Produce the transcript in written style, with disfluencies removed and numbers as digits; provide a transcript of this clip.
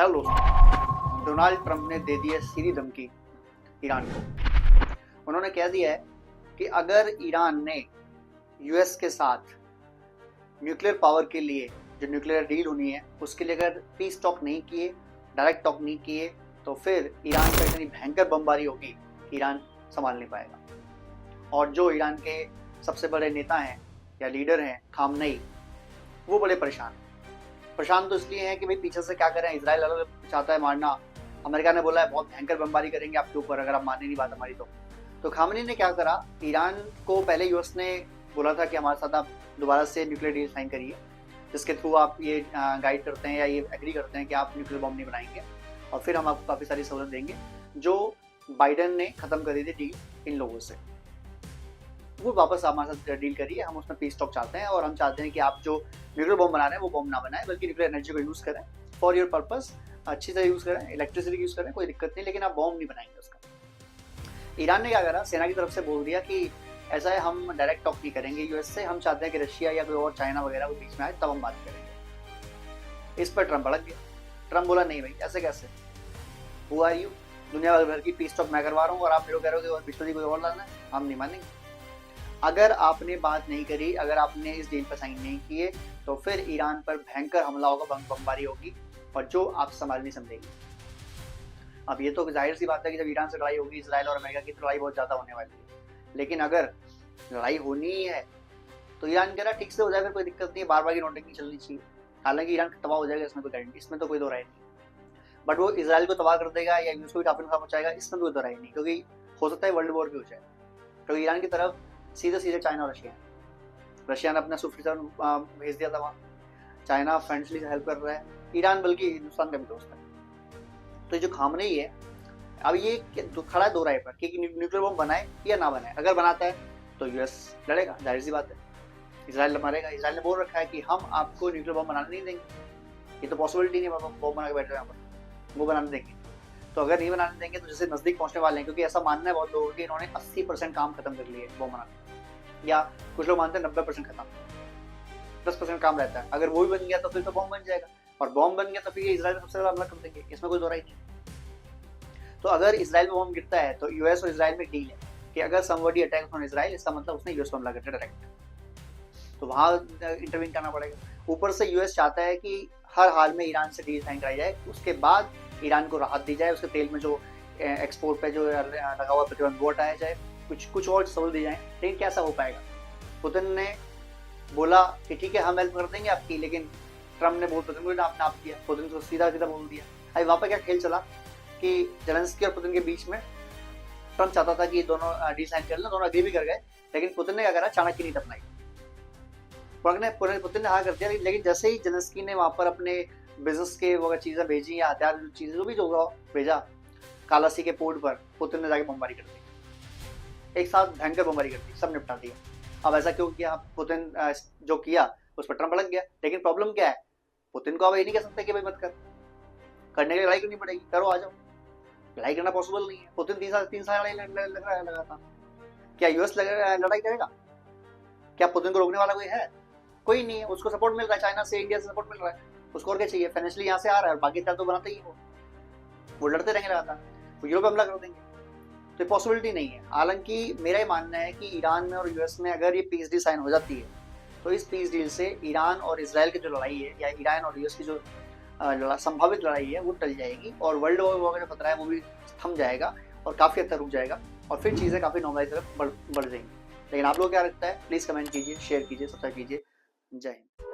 Hello दोस्तों, Donald Trump ने दे दी है सीधी धमकी ईरान को। उन्होंने कह दिया है कि अगर ईरान ने यूएस के साथ न्यूक्लियर पावर के लिए जो न्यूक्लियर डील होनी है उसके लिए अगर पीस टॉक नहीं किए, डायरेक्ट टॉक नहीं किए, तो फिर ईरान पर इतनी भयंकर बमबारी होगी कि ईरान संभाल नहीं पाएगा। और जो ईरान के सबसे बड़े नेता हैं या लीडर हैं खामनेई, वो बड़े परेशान तो इसलिए हैं कि भाई पीछे से क्या करें, इजराइल अलग चाहता है मारना, अमेरिका ने बोला है बहुत भयंकर बमबारी करेंगे आपके ऊपर अगर आप माने नहीं बात हमारी। तो खामनेई ने क्या करा, ईरान को पहले यूएस ने बोला था कि हमारे साथ आप दोबारा से न्यूक्लियर डील साइन करिए जिसके थ्रू आप ये गाइड करते हैं या ये एग्री करते हैं कि आप न्यूक्लियर बम नहीं बनाएंगे और फिर हम आपको काफ़ी सारी सहूलत देंगे, जो बाइडन ने ख़त्म कर दी थी डील इन लोगों से। वो वापस हमारे साथ डील करिए, हम उसमें पीस टॉक चाहते हैं और हम चाहते हैं कि आप जो न्यूक्लियर बम बना रहे हैं वो बम ना बनाएं बल्कि न्यूक्लियर एनर्जी को यूज़ करें फॉर योर पर्पस, अच्छी तरह यूज़ करें, इलेक्ट्रिसिटी यूज़ करें, कोई दिक्कत नहीं, लेकिन आप बम नहीं बनाएंगे उसका। ईरान ने क्या करा, सेना की तरफ से बोल दिया कि ऐसा है हम डायरेक्ट टॉक नहीं करेंगे यूएस से, हम चाहते हैं कि रशिया या कोई और चाइना वगैरह वो बीच में आए तब हम बात करेंगे। इस पर ट्रंप भड़क गया। ट्रंप बोला नहीं भाई ऐसे कैसे, हु आर यू, दुनिया भर की पीस टॉक मैं करवा रहा हूँ और आप लोग कह रहे हो कि बीच में कोई और लाना है, हम नहीं मानेंगे। अगर आपने बात नहीं करी, अगर आपने इस डील पर साइन नहीं किए तो फिर ईरान पर भयंकर हमला होगा, बमबारी होगी और जो आप संभाल नहीं समझेंगे। अब ये तो जाहिर सी बात है कि जब ईरान से लड़ाई होगी, इजराइल और अमेरिका की लड़ाई बहुत ज़्यादा होने वाली है, लेकिन अगर लड़ाई होनी ही है तो ईरान कह रहा ठीक से हो जाए, फिर कोई दिक्कत नहीं है, बार बार की नोटिंग चलनी चाहिए। हालांकि ईरान तबाह हो जाएगा, इसमें कोई गारंटी, इसमें तो कोई दो राय नहीं, बट वो इसराइल को तबाह कर देगा या यूएस को भी काफी नुकसान पहुंचाएगा, इसमें कोई दो राय नहीं, क्योंकि हो सकता है वर्ल्ड वॉर भी हो जाए। तो ईरान की तरफ सीधे चाइना और रशिया ने अपना सुफिसर भेज दिया था वहाँ, चाइना फ्रेंडली हेल्प कर रहा है, ईरान बल्कि हिंदुस्तान का भी दोस्त है। तो जो खामनेई है अब ये खड़ा है दो राय पर कि न्यूक्लियर बम बनाए या ना बनाए। अगर बनाता है तो यूएस लड़ेगा, जाहिर सी बात है, इसराइल मारेगा। इसराइल ने बोल रखा है कि हम आपको न्यूक्लियर बम बनाने नहीं देंगे, ये तो पॉसिबिलिटी नहीं है बम बना के बैठ रहे हैं यहाँ पर, वो बनाने देंगे। तो अगर नहीं बनाने देंगे तो जैसे नजदीक पहुंचने वाले हैं, क्योंकि ऐसा मानना है बहुत लोगों के इन्होंने 80% काम खत्म कर लिए बम बनाने, या कुछ लोग मानते हैं 90% खत्म, 10% काम रहता है। अगर वो भी बन गया तो फिर तो बम बन जाएगा, और बम बन गया तो फिर इसराइल सबसे ज्यादा हमला कर देंगे, इसमें कोई दो राय नहीं। तो अगर इसराइल में बम गिरता है तो यूएस और इसराइल में डील है कि अगर समबडी अटैक ऑन इसराइल, इसका मतलब उसने यूएस पर हमला कर दिया डायरेक्ट, तो वहां इंटरवीन करना पड़ेगा। ऊपर से यूएस चाहता है कि हर हाल में ईरान से डील साइन कराई जाए, उसके बाद ईरान को राहत दी जाए, उसके तेल में जो एक्सपोर्ट पे जो लगा हुआ प्रतिबंध वो हटाया जाए, कुछ और सहूलत दी जाए। लेकिन कैसा हो पाएगा? पुतिन ने बोला कि ठीक है हम हेल्प कर देंगे आपकी, लेकिन ट्रम्प ने बहुत पुतिन को नाप किया, पुतिन को सीधा बोल दिया। अभी वहाँ पर क्या खेल चला कि जेलेंस्की और पुतिन के बीच में ट्रम्प चाहता था कि दोनों डील साइन कर लें, दोनों अग्री भी कर गए, लेकिन पुतिन ने क्या करा, चाणक्य नीति अपनाई, पुतिन ने हाँ कर दिया। लेकिन जैसे ही जेलेंस्की ने वहाँ पर अपने बिजनेस के वो चीज़ें भेजी या हथियार चीज़ें जो भी जो भेजा काला सी के पोर्ट पर, पुतिन ने जाके बमबारी कर दी, एक साथ भयंकर बमबारी कर दी, सब निपटा दिया। अब ऐसा क्यों किया? पुतिन जो किया उस पर ट्रम्प भड़क गया। लेकिन प्रॉब्लम क्या है, पुतिन को आप ये नहीं कह सकते कि भाई मत कर, करने के लिए लड़ाई करनी पड़ेगी, करो आ जाओ। लड़ाई करना पॉसिबल नहीं है। पुतिन 3 साल लड़ाई लग रहा है लगातार, क्या यूएस लड़ाई करेगा? क्या पुतिन को रोकने वाला कोई है? कोई नहीं है। उसको सपोर्ट मिल रहा है चाइना से, इंडिया से सपोर्ट मिल रहा है, उसको और क्या चाहिए? फाइनेंशियली यहाँ से आ रहा है और बाकी तो बनाते ही वो लड़ते रहेंगे लगातार, वो यूरोप हमला कर देंगे, तो पॉसिबिलिटी नहीं है। हालांकि मेरा ये मानना है कि ईरान में और यूएस में अगर ये पीस डील साइन हो जाती है तो इस पीस डील से ईरान और इसराइल की जो लड़ाई है या ईरान और यूएस की जो संभावित लड़ाई है वो टल जाएगी और वर्ल्ड वॉर का जो खतरा है वो भी थम जाएगा और काफ़ी हद तक रुक जाएगा और फिर चीज़ें काफ़ी नॉर्मलाइज तरफ बढ़ जाएंगी। लेकिन आप लोग क्या लगता है, प्लीज़ कमेंट कीजिए, शेयर कीजिए, सब्सक्राइब कीजिए। जय हिंद।